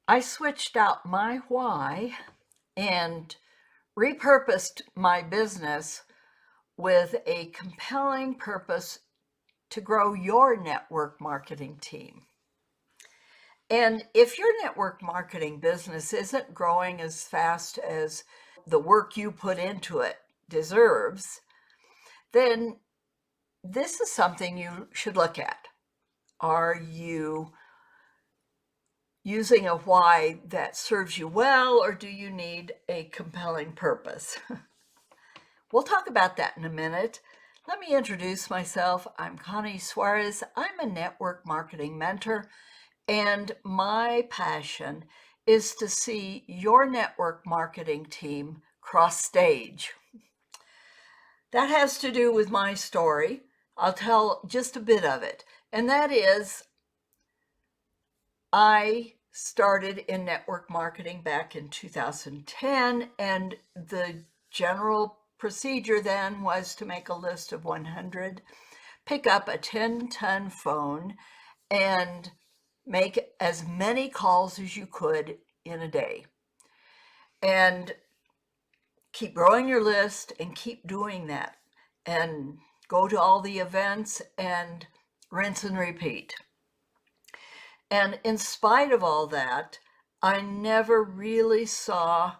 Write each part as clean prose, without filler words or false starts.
I switched out my why and repurposed my business with a compelling purpose to grow your network marketing team. And if your network marketing business isn't growing as fast as the work you put into it deserves, then this is something you should look at. Are you using a why that serves you well, or do you need a compelling purpose? We'll talk about that in a minute. Let me introduce myself. I'm Connie Suarez. I'm a network marketing mentor, and my passion is to see your network marketing team cross stage. That has to do with my story. I'll tell just a bit of it, and that is I started in network marketing back in 2010, and the general procedure then was to make a list of 100, pick up a 10-ton phone, and make as many calls as you could in a day. And keep growing your list and keep doing that. And go to all the events and rinse and repeat. And in spite of all that, I never really saw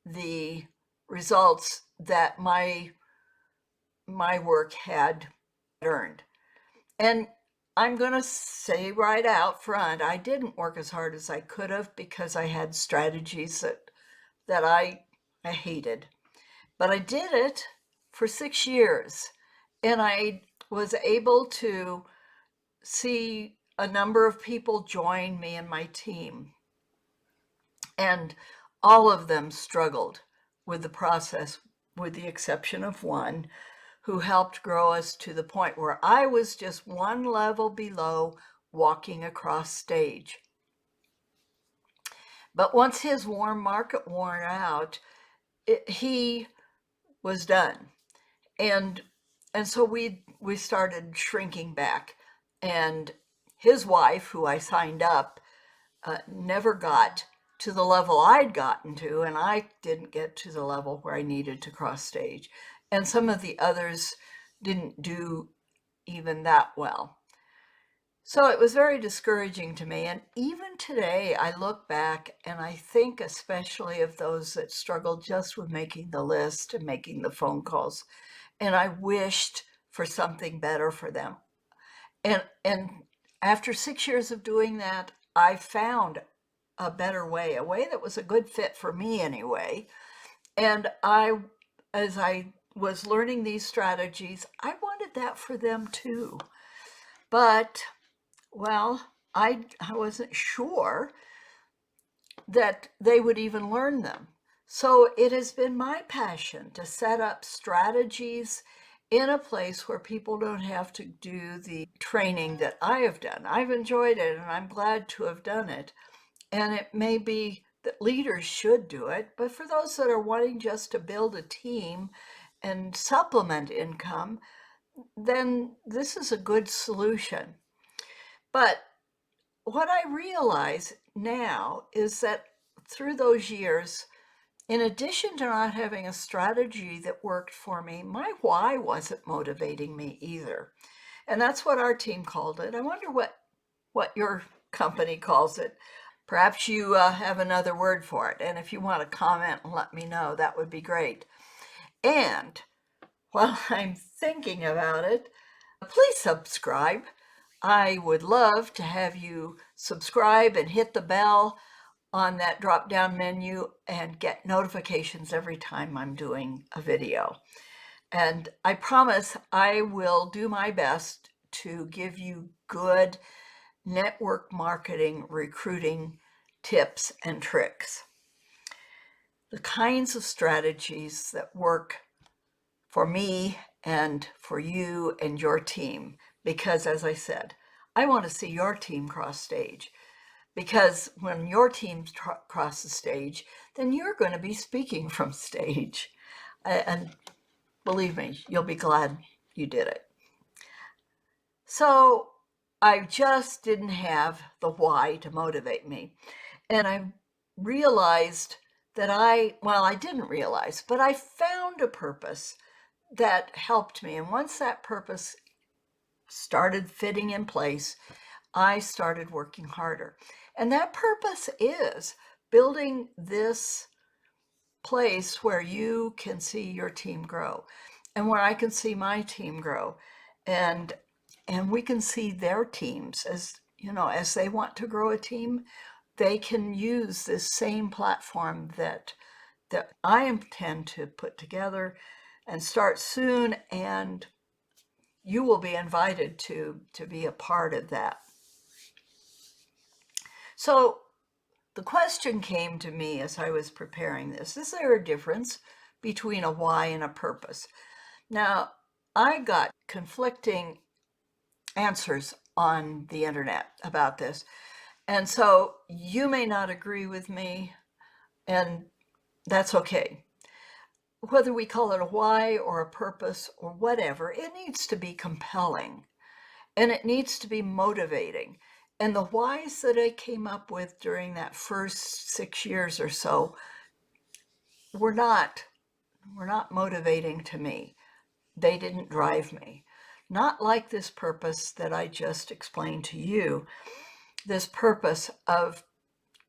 the results that my work had earned. And I'm going to say right out front, I didn't work as hard as I could have because I had strategies that I hated. But I did it for 6 years, and I was able to see a number of people join me and my team. And all of them struggled with the process, with the exception of one who helped grow us to the point where I was just one level below walking across stage. But once his warm market wore out, he was done. And so we started shrinking back. And his wife, who I signed up, never got to the level I'd gotten to, and I didn't get to the level where I needed to cross stage. And some of the others didn't do even that well. So it was very discouraging to me. And even today, I look back and I think especially of those that struggled just with making the list and making the phone calls. And I wished for something better for them. And after 6 years of doing that, I found a better way, a way that was a good fit for me anyway. And as I was learning these strategies, I wanted that for them too. But, well, I wasn't sure that they would even learn them. So it has been my passion to set up strategies in a place where people don't have to do the training that I have done. I've enjoyed it, and I'm glad to have done it. And it may be that leaders should do it, but for those that are wanting just to build a team and supplement income, then this is a good solution. But what I realize now is that through those years, in addition to not having a strategy that worked for me, my why wasn't motivating me either. And that's what our team called it. I wonder what your company calls it. Perhaps you have another word for it. And if you want to comment and let me know, that would be great. And while I'm thinking about it, please subscribe. I would love to have you subscribe and hit the bell on that drop-down menu and get notifications every time I'm doing a video. And I promise I will do my best to give you good network marketing, recruiting tips and tricks. The kinds of strategies that work for me and for you and your team. Because as I said, I want to see your team cross stage. Because when your team crosses stage, then you're going to be speaking from stage. And believe me, you'll be glad you did it. So I just didn't have the why to motivate me. And I realized that I didn't realize, but I found a purpose that helped me. And once that purpose started fitting in place, I started working harder. And that purpose is building this place where you can see your team grow and where I can see my team grow, and we can see their teams as, you know, as they want to grow a team, they can use this same platform that I intend to put together and start soon, and you will be invited to be a part of that. So the question came to me as I was preparing this: is there a difference between a why and a purpose? Now, I got conflicting answers on the internet about this. And so you may not agree with me, and that's okay. Whether we call it a why or a purpose or whatever, it needs to be compelling and it needs to be motivating. And the whys that I came up with during that first 6 years or so were not motivating to me. They didn't drive me. Not like this purpose that I just explained to you, this purpose of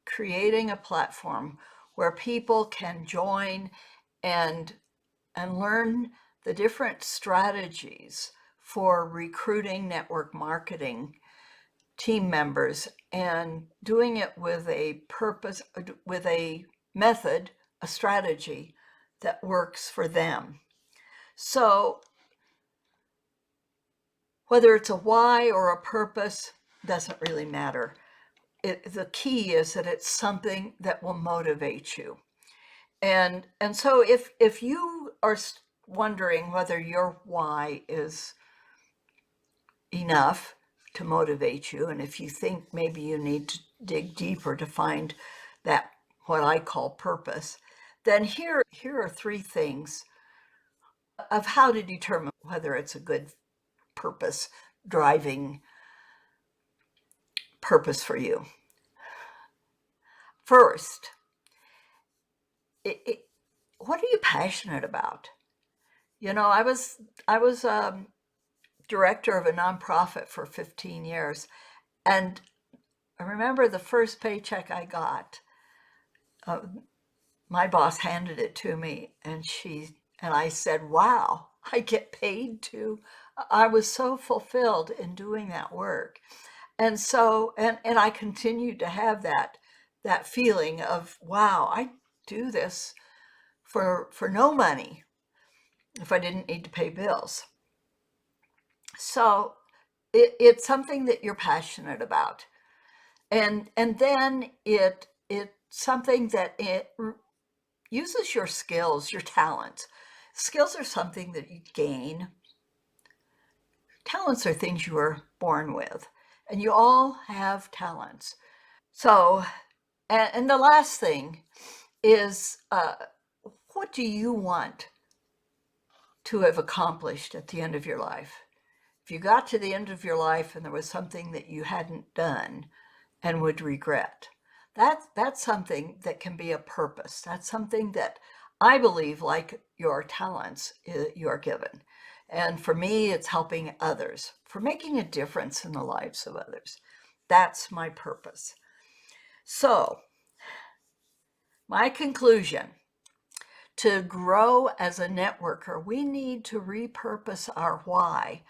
creating a platform where people can join and learn the different strategies for recruiting network marketing team members, and doing it with a purpose, with a method, a strategy that works for them. So whether it's a why or a purpose doesn't really matter. The key is that it's something that will motivate you. And so if you are wondering whether your why is enough to motivate you, and if you think maybe you need to dig deeper to find that, what I call purpose, then here are 3 things of how to determine whether it's a good purpose driving purpose for you. First, what are you passionate about? You know, I was director of a nonprofit for 15 years, and I remember the first paycheck I got, my boss handed it to me, and I said, "Wow, I get paid to." I was so fulfilled in doing that work. And so, and I continued to have that feeling of, wow, I do this for no money if I didn't need to pay bills. So it's something that you're passionate about, and then it's something that it uses your skills, your talents. Skills are something that you gain. Talents are things you were born with, and you all have talents. So, and the last thing is, what do you want to have accomplished at the end of your life? If you got to the end of your life and there was something that you hadn't done and would regret, that's something that can be a purpose. That's something that I believe, like your talents, you are given. And for me, it's helping others, for making a difference in the lives of others. That's my purpose. So, my conclusion: to grow as a networker, we need to repurpose our why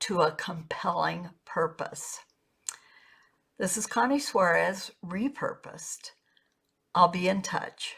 to a compelling purpose. This is Connie Suarez, Repurposed. I'll be in touch.